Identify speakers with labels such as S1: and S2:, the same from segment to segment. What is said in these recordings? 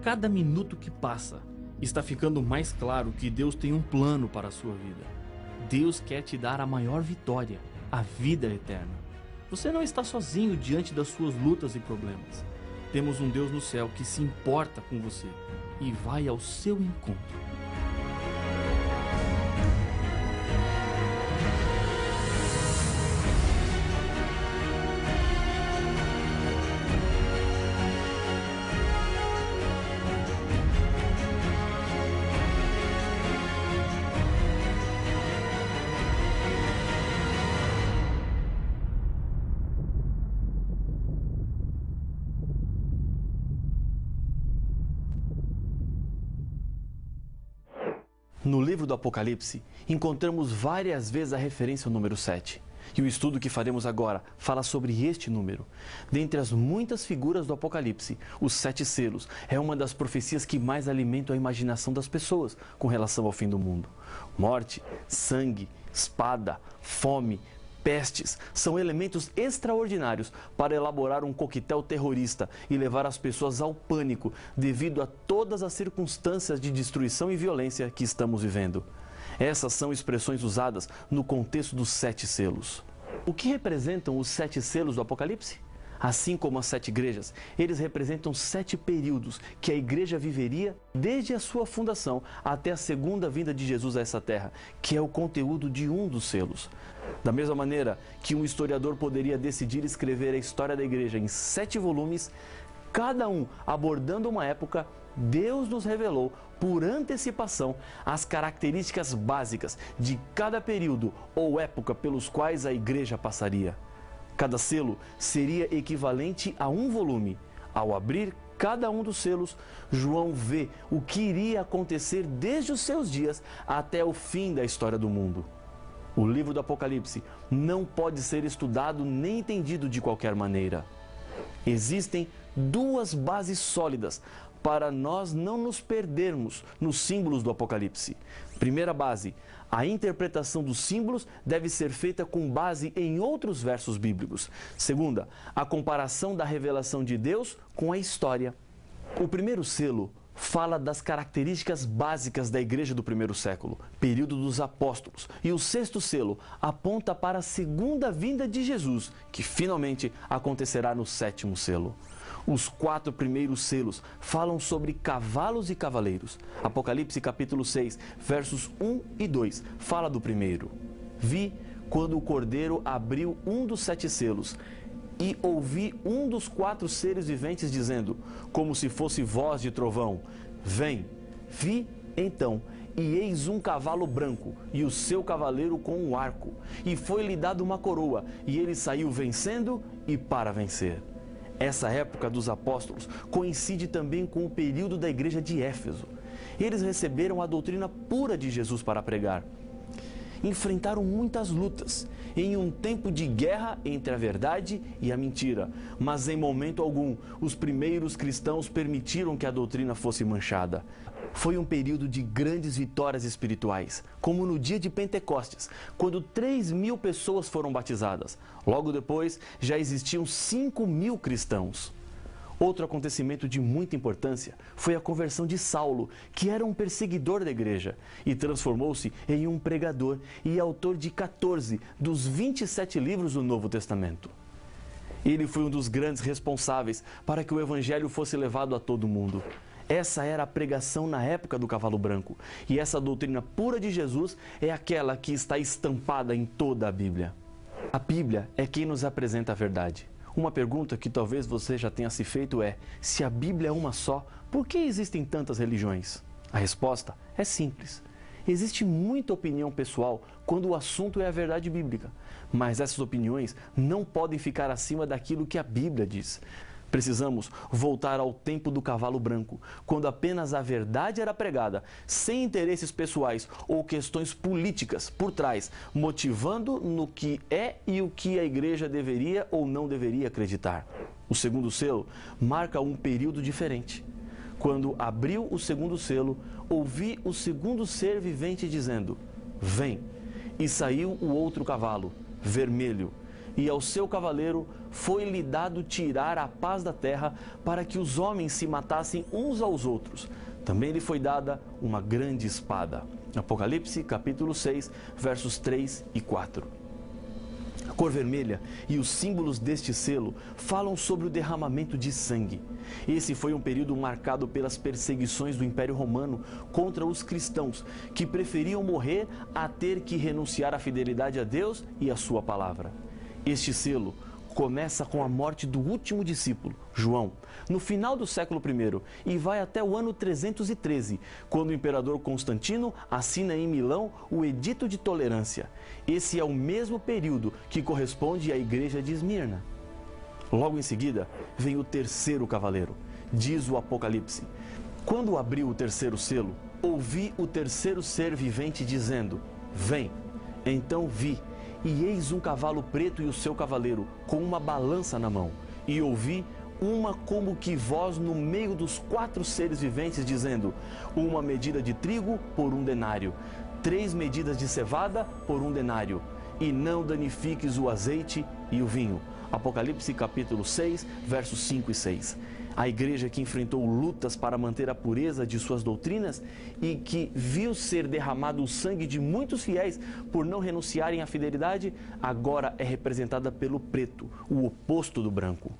S1: cada minuto que passa, está ficando mais claro que Deus tem um plano para a sua vida. Deus quer te dar a maior vitória, a vida eterna. Você não está sozinho diante das suas lutas e problemas. Temos um Deus no céu que se importa com você e vai ao seu encontro.
S2: No livro do Apocalipse, encontramos várias vezes a referência ao número 7. E o estudo que faremos agora fala sobre este número. Dentre as muitas figuras do Apocalipse, os 7 selos é uma das profecias que mais alimentam a imaginação das pessoas com relação ao fim do mundo. Morte, sangue, espada, fome, pestes são elementos extraordinários para elaborar um coquetel terrorista e levar as pessoas ao pânico devido a todas as circunstâncias de destruição e violência que estamos vivendo. Essas são expressões usadas no contexto dos 7 selos. O que representam os 7 selos do Apocalipse? Assim como as 7 igrejas, eles representam 7 períodos que a igreja viveria desde a sua fundação até a segunda vinda de Jesus a essa terra, que é o conteúdo de um dos selos. Da mesma maneira que um historiador poderia decidir escrever a história da igreja em 7 volumes, cada um abordando uma época, Deus nos revelou por antecipação as características básicas de cada período ou época pelos quais a igreja passaria. Cada selo seria equivalente a um volume. Ao abrir cada um dos selos, João vê o que iria acontecer desde os seus dias até o fim da história do mundo. O livro do Apocalipse não pode ser estudado nem entendido de qualquer maneira. Existem 2 bases sólidas para nós não nos perdermos nos símbolos do Apocalipse. Primeira base: a interpretação dos símbolos deve ser feita com base em outros versos bíblicos. Segunda, a comparação da revelação de Deus com a história. O primeiro selo fala das características básicas da igreja do primeiro século, período dos apóstolos. E o 6º selo aponta para a segunda vinda de Jesus, que finalmente acontecerá no 7º selo. Os 4 primeiros selos falam sobre cavalos e cavaleiros. Apocalipse capítulo 6, versos 1 e 2, fala do primeiro. Vi quando o Cordeiro abriu um dos 7 selos, e ouvi um dos 4 seres viventes dizendo, como se fosse voz de trovão: vem. Vi então, e eis um cavalo branco, e o seu cavaleiro com um arco, e foi-lhe dado uma coroa, e ele saiu vencendo e para vencer. Essa época dos apóstolos coincide também com o período da igreja de Éfeso. Eles receberam a doutrina pura de Jesus para pregar. Enfrentaram muitas lutas, em um tempo de guerra entre a verdade e a mentira, mas em momento algum os primeiros cristãos permitiram que a doutrina fosse manchada. Foi um período de grandes vitórias espirituais, como no dia de Pentecostes, quando 3.000 pessoas foram batizadas. Logo depois, já existiam 5.000 cristãos. Outro acontecimento de muita importância foi a conversão de Saulo, que era um perseguidor da igreja, e transformou-se em um pregador e autor de 14 dos 27 livros do Novo Testamento. Ele foi um dos grandes responsáveis para que o evangelho fosse levado a todo mundo. Essa era a pregação na época do cavalo branco, e essa doutrina pura de Jesus é aquela que está estampada em toda a Bíblia. A Bíblia é quem nos apresenta a verdade. Uma pergunta que talvez você já tenha se feito é: se a Bíblia é uma só, por que existem tantas religiões? A resposta é simples. Existe muita opinião pessoal quando o assunto é a verdade bíblica, mas essas opiniões não podem ficar acima daquilo que a Bíblia diz. Precisamos voltar ao tempo do cavalo branco, quando apenas a verdade era pregada, sem interesses pessoais ou questões políticas por trás, motivando no que é e o que a igreja deveria ou não deveria acreditar. O segundo selo marca um período diferente. Quando abriu o segundo selo, ouvi o segundo ser vivente dizendo: vem. E saiu o outro cavalo, vermelho, e ao seu cavaleiro foi-lhe dado tirar a paz da terra para que os homens se matassem uns aos outros. Também lhe foi dada uma grande espada. Apocalipse, capítulo 6, versos 3 e 4. A cor vermelha e os símbolos deste selo falam sobre o derramamento de sangue. Esse foi um período marcado pelas perseguições do Império Romano contra os cristãos, que preferiam morrer a ter que renunciar à fidelidade a Deus e à sua palavra. Este selo começa com a morte do último discípulo, João, no final do século I e vai até o ano 313, quando o imperador Constantino assina em Milão o Edito de Tolerância. Esse é o mesmo período que corresponde à igreja de Esmirna. Logo em seguida, vem o terceiro cavaleiro, diz o Apocalipse. Quando abriu o terceiro selo, ouvi o terceiro ser vivente dizendo: vem. Então vi, e eis um cavalo preto e o seu cavaleiro, com uma balança na mão. E ouvi uma como que voz no meio dos 4 seres viventes, dizendo: uma medida de trigo por 1 denário, 3 medidas de cevada por 1 denário, e não danifiques o azeite e o vinho. Apocalipse capítulo 6, versos 5 e 6. A igreja que enfrentou lutas para manter a pureza de suas doutrinas e que viu ser derramado o sangue de muitos fiéis por não renunciarem à fidelidade, agora é representada pelo preto, o oposto do branco.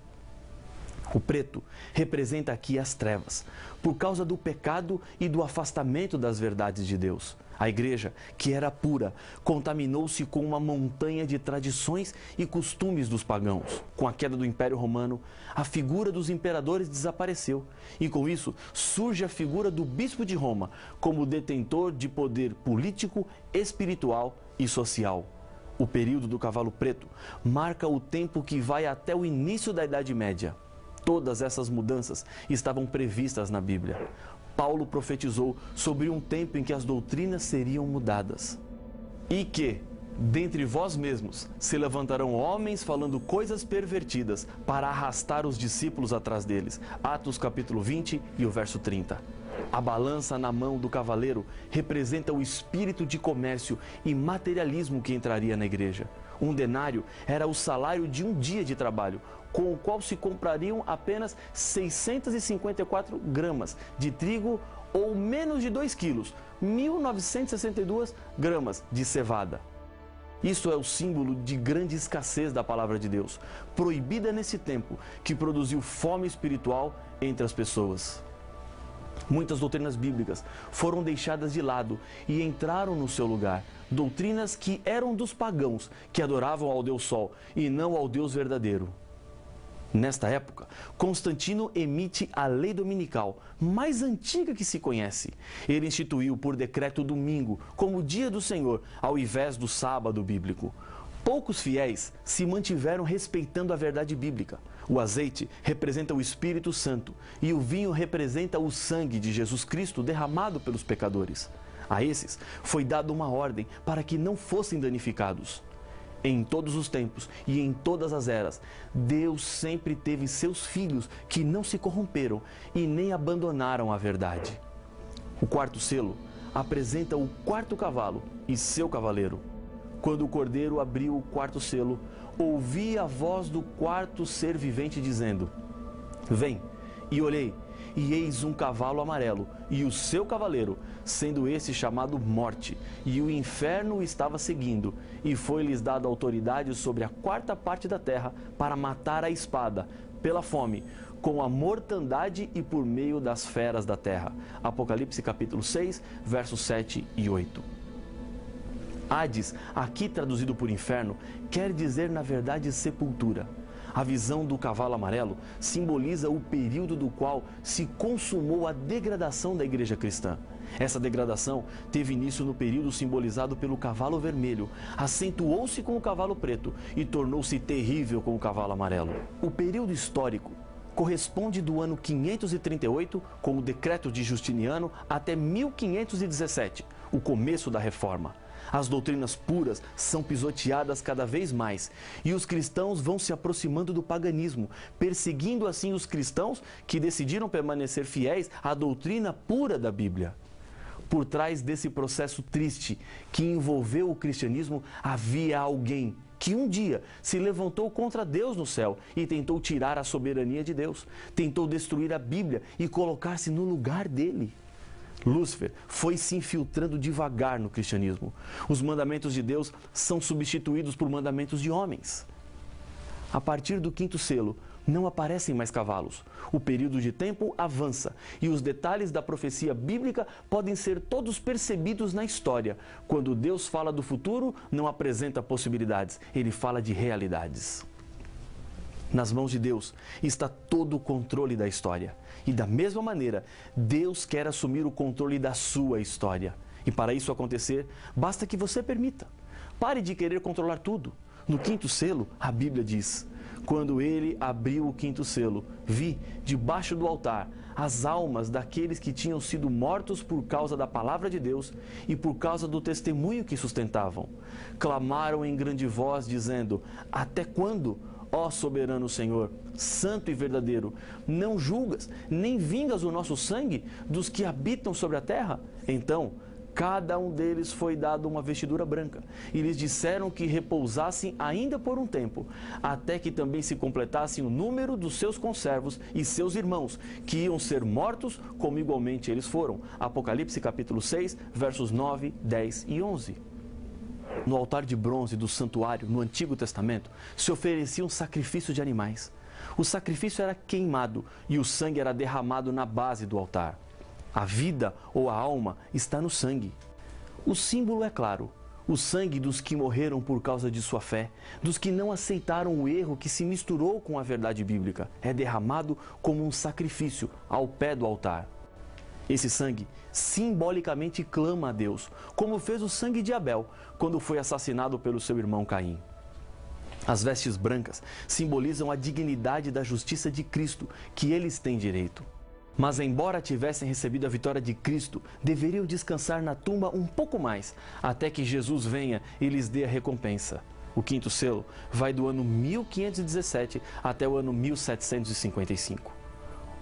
S2: O preto representa aqui as trevas, por causa do pecado e do afastamento das verdades de Deus. A igreja, que era pura, contaminou-se com uma montanha de tradições e costumes dos pagãos. Com a queda do Império Romano, a figura dos imperadores desapareceu. E com isso, surge a figura do bispo de Roma como detentor de poder político, espiritual e social. O período do cavalo preto marca o tempo que vai até o início da Idade Média. Todas essas mudanças estavam previstas na Bíblia. Paulo profetizou sobre um tempo em que as doutrinas seriam mudadas. E que, dentre vós mesmos, se levantarão homens falando coisas pervertidas para arrastar os discípulos atrás deles. Atos capítulo 20 e o verso 30. A balança na mão do cavaleiro representa o espírito de comércio e materialismo que entraria na igreja. 1 denário era o salário de um dia de trabalho, com o qual se comprariam apenas 654 gramas de trigo ou menos de 2 quilos, 1962 gramas de cevada. Isso é o símbolo de grande escassez da palavra de Deus, proibida nesse tempo, que produziu fome espiritual entre as pessoas. Muitas doutrinas bíblicas foram deixadas de lado e entraram no seu lugar. Doutrinas que eram dos pagãos, que adoravam ao Deus Sol e não ao Deus verdadeiro. Nesta época, Constantino emite a lei dominical, mais antiga que se conhece. Ele instituiu por decreto o domingo como dia do Senhor, ao invés do sábado bíblico. Poucos fiéis se mantiveram respeitando a verdade bíblica. O azeite representa o Espírito Santo e o vinho representa o sangue de Jesus Cristo derramado pelos pecadores. A esses foi dada uma ordem para que não fossem danificados. Em todos os tempos e em todas as eras, Deus sempre teve seus filhos que não se corromperam e nem abandonaram a verdade. O quarto selo apresenta o quarto cavalo e seu cavaleiro. Quando o cordeiro abriu o quarto selo, ouvi a voz do quarto ser vivente dizendo: vem. E olhei, e eis um cavalo amarelo, e o seu cavaleiro, sendo esse chamado Morte, e o inferno o estava seguindo, e foi-lhes dada autoridade sobre a 4ª parte da terra para matar a espada, pela fome, com a mortandade e por meio das feras da terra. Apocalipse capítulo 6, versos 7 e 8. Hades, aqui traduzido por inferno, quer dizer na verdade sepultura. A visão do cavalo amarelo simboliza o período do qual se consumou a degradação da igreja cristã. Essa degradação teve início no período simbolizado pelo cavalo vermelho, acentuou-se com o cavalo preto e tornou-se terrível com o cavalo amarelo. O período histórico corresponde do ano 538, com o decreto de Justiniano, até 1517, o começo da Reforma. As doutrinas puras são pisoteadas cada vez mais e os cristãos vão se aproximando do paganismo, perseguindo assim os cristãos que decidiram permanecer fiéis à doutrina pura da Bíblia. Por trás desse processo triste que envolveu o cristianismo, havia alguém que um dia se levantou contra Deus no céu e tentou tirar a soberania de Deus, tentou destruir a Bíblia e colocar-se no lugar dele. Lúcifer foi se infiltrando devagar no cristianismo. Os mandamentos de Deus são substituídos por mandamentos de homens. A partir do quinto selo, não aparecem mais cavalos. O período de tempo avança e os detalhes da profecia bíblica podem ser todos percebidos na história. Quando Deus fala do futuro, não apresenta possibilidades, ele fala de realidades. Nas mãos de Deus está todo o controle da história. E da mesma maneira, Deus quer assumir o controle da sua história. E para isso acontecer, basta que você permita. Pare de querer controlar tudo. No quinto selo, a Bíblia diz: quando ele abriu o quinto selo, vi, debaixo do altar, as almas daqueles que tinham sido mortos por causa da palavra de Deus e por causa do testemunho que sustentavam. Clamaram em grande voz, dizendo: até quando, ó soberano Senhor, santo e verdadeiro, não julgas, nem vingas o nosso sangue dos que habitam sobre a terra? Então, cada um deles foi dado uma vestidura branca, e lhes disseram que repousassem ainda por um tempo, até que também se completasse o número dos seus conservos e seus irmãos, que iam ser mortos como igualmente eles foram. Apocalipse capítulo 6, versos 9, 10 e 11. No altar de bronze do santuário, no Antigo Testamento, se ofereciam sacrifícios de animais. O sacrifício era queimado e o sangue era derramado na base do altar. A vida ou a alma está no sangue. O símbolo é claro: o sangue dos que morreram por causa de sua fé, dos que não aceitaram o erro que se misturou com a verdade bíblica, é derramado como um sacrifício ao pé do altar. Esse sangue simbolicamente clama a Deus, como fez o sangue de Abel quando foi assassinado pelo seu irmão Caim. As vestes brancas simbolizam a dignidade da justiça de Cristo, que eles têm direito. Mas, embora tivessem recebido a vitória de Cristo, deveriam descansar na tumba um pouco mais, até que Jesus venha e lhes dê a recompensa. O quinto selo vai do ano 1517 até o ano 1755.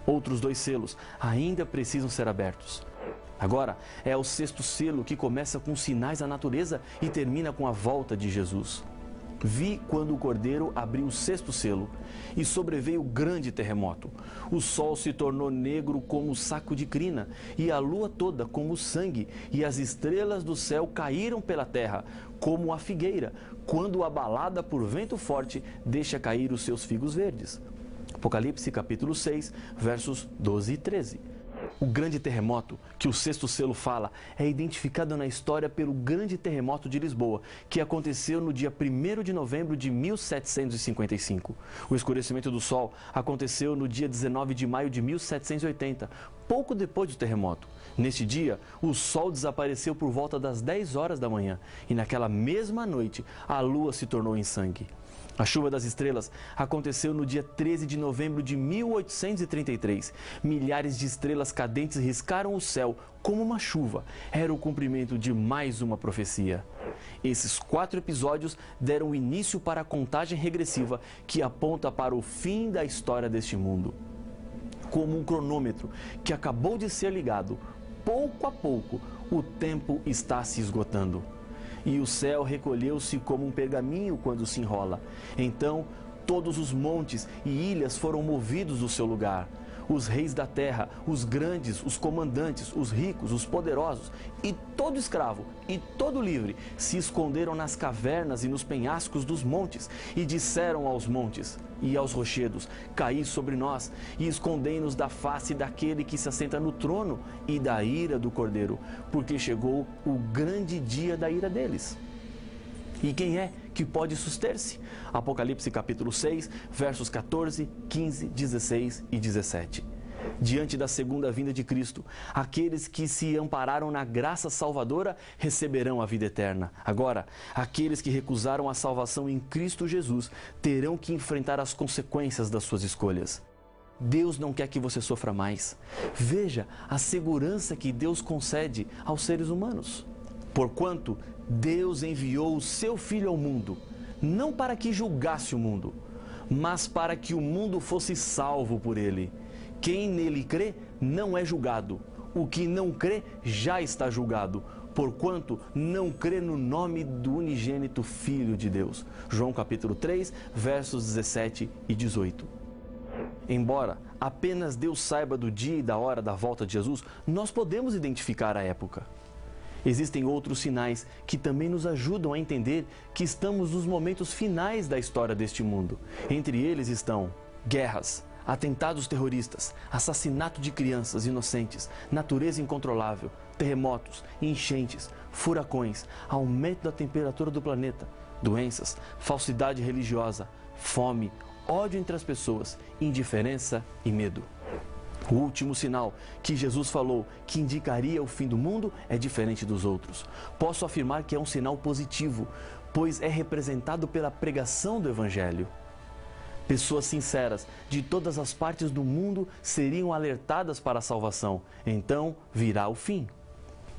S2: Outros 2 selos ainda precisam ser abertos. Agora é o sexto selo, que começa com sinais da natureza e termina com a volta de Jesus. Vi quando o Cordeiro abriu o sexto selo e sobreveio grande terremoto. O sol se tornou negro como saco de crina e a lua toda como sangue, e as estrelas do céu caíram pela terra como a figueira, quando abalada por vento forte deixa cair os seus figos verdes. Apocalipse capítulo 6, versos 12 e 13. O grande terremoto que o sexto selo fala é identificado na história pelo grande terremoto de Lisboa, que aconteceu no dia 1º de novembro de 1755. O escurecimento do sol aconteceu no dia 19 de maio de 1780, pouco depois do terremoto. Neste dia, o sol desapareceu por volta das 10 horas da manhã, e naquela mesma noite, a lua se tornou em sangue. A chuva das estrelas aconteceu no dia 13 de novembro de 1833. Milhares de estrelas cadentes riscaram o céu como uma chuva. Era o cumprimento de mais uma profecia. Esses 4 episódios deram início para a contagem regressiva que aponta para o fim da história deste mundo. Como um cronômetro que acabou de ser ligado, pouco a pouco o tempo está se esgotando. E o céu recolheu-se como um pergaminho quando se enrola. Então, todos os montes e ilhas foram movidos do seu lugar. Os reis da terra, os grandes, os comandantes, os ricos, os poderosos, e todo escravo e todo livre se esconderam nas cavernas e nos penhascos dos montes, e disseram aos montes e aos rochedos: caí sobre nós, e escondei-nos da face daquele que se assenta no trono e da ira do Cordeiro, porque chegou o grande dia da ira deles. E quem é que pode suster-se? Apocalipse capítulo 6, versos 14, 15, 16 e 17. Diante da segunda vinda de Cristo, aqueles que se ampararam na graça salvadora receberão a vida eterna. Agora, aqueles que recusaram a salvação em Cristo Jesus terão que enfrentar as consequências das suas escolhas. Deus não quer que você sofra mais. Veja a segurança que Deus concede aos seres humanos. Porquanto Deus enviou o seu Filho ao mundo, não para que julgasse o mundo, mas para que o mundo fosse salvo por ele. Quem nele crê não é julgado. O que não crê já está julgado, porquanto não crê no nome do unigênito Filho de Deus. João capítulo 3, versos 17 e 18. Embora apenas Deus saiba do dia e da hora da volta de Jesus, nós podemos identificar a época. Existem outros sinais que também nos ajudam a entender que estamos nos momentos finais da história deste mundo. Entre eles estão guerras, atentados terroristas, assassinato de crianças inocentes, natureza incontrolável, terremotos, enchentes, furacões, aumento da temperatura do planeta, doenças, falsidade religiosa, fome, ódio entre as pessoas, indiferença e medo. O último sinal que Jesus falou que indicaria o fim do mundo é diferente dos outros. Posso afirmar que é um sinal positivo, pois é representado pela pregação do Evangelho. Pessoas sinceras de todas as partes do mundo seriam alertadas para a salvação. Então virá o fim.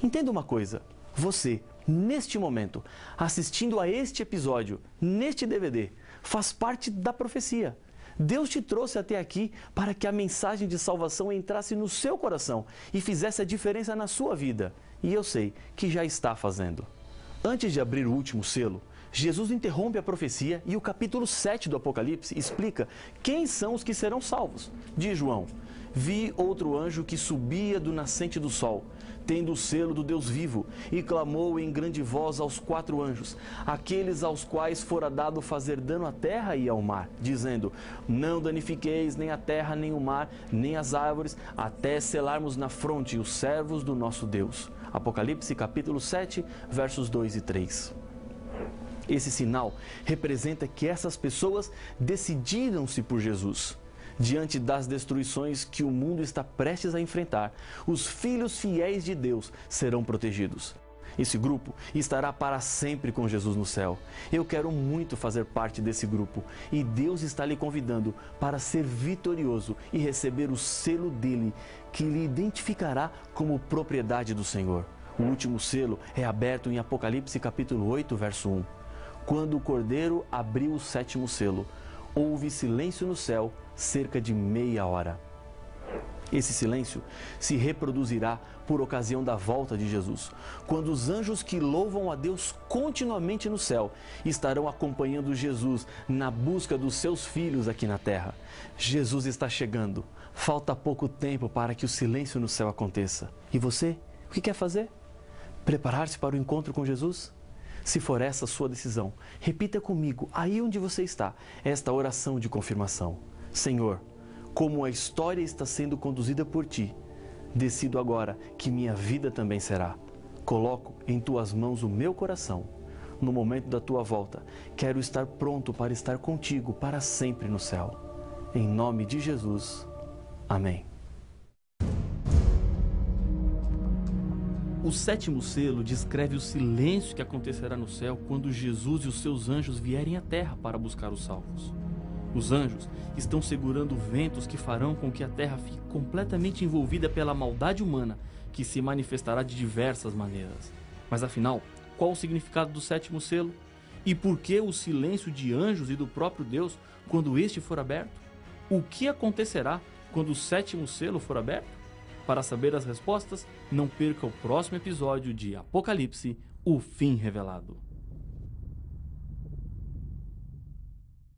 S2: Entenda uma coisa, você, neste momento, assistindo a este episódio, neste DVD, faz parte da profecia. Deus te trouxe até aqui para que a mensagem de salvação entrasse no seu coração e fizesse a diferença na sua vida. E eu sei que já está fazendo. Antes de abrir o último selo, Jesus interrompe a profecia e o capítulo 7 do Apocalipse explica quem são os que serão salvos. Diz João: vi outro anjo que subia do nascente do sol, tendo o selo do Deus vivo, e clamou em grande voz aos 4 anjos, aqueles aos quais fora dado fazer dano à terra e ao mar, dizendo: não danifiqueis nem a terra, nem o mar, nem as árvores, até selarmos na fronte os servos do nosso Deus. Apocalipse capítulo 7, versos 2 e 3. Esse sinal representa que essas pessoas decidiram-se por Jesus. Diante das destruições que o mundo está prestes a enfrentar, os filhos fiéis de Deus serão protegidos. Esse grupo estará para sempre com Jesus no céu. Eu quero muito fazer parte desse grupo e Deus está lhe convidando para ser vitorioso e receber o selo dele, que lhe identificará como propriedade do Senhor. O último selo é aberto em Apocalipse capítulo 8, verso 1. Quando o Cordeiro abriu o 7º selo, houve silêncio no céu cerca de meia hora. Esse silêncio se reproduzirá por ocasião da volta de Jesus, quando os anjos que louvam a Deus continuamente no céu estarão acompanhando Jesus na busca dos seus filhos aqui na terra. Jesus está chegando. Falta pouco tempo para que o silêncio no céu aconteça. E você, o que quer fazer? Preparar-se para o encontro com Jesus? Se for essa a sua decisão, repita comigo, aí onde você está, esta oração de confirmação. Senhor, como a história está sendo conduzida por Ti, decido agora que minha vida também será. Coloco em Tuas mãos o meu coração. No momento da Tua volta, quero estar pronto para estar contigo para sempre no céu. Em nome de Jesus. Amém.
S1: O 7º selo descreve o silêncio que acontecerá no céu quando Jesus e os seus anjos vierem à terra para buscar os salvos. Os anjos estão segurando ventos que farão com que a terra fique completamente envolvida pela maldade humana, que se manifestará de diversas maneiras. Mas afinal, qual o significado do 7º selo? E por que o silêncio de anjos e do próprio Deus quando este for aberto? O que acontecerá quando o 7º selo for aberto? Para saber as respostas, não perca o próximo episódio de Apocalipse, o fim revelado.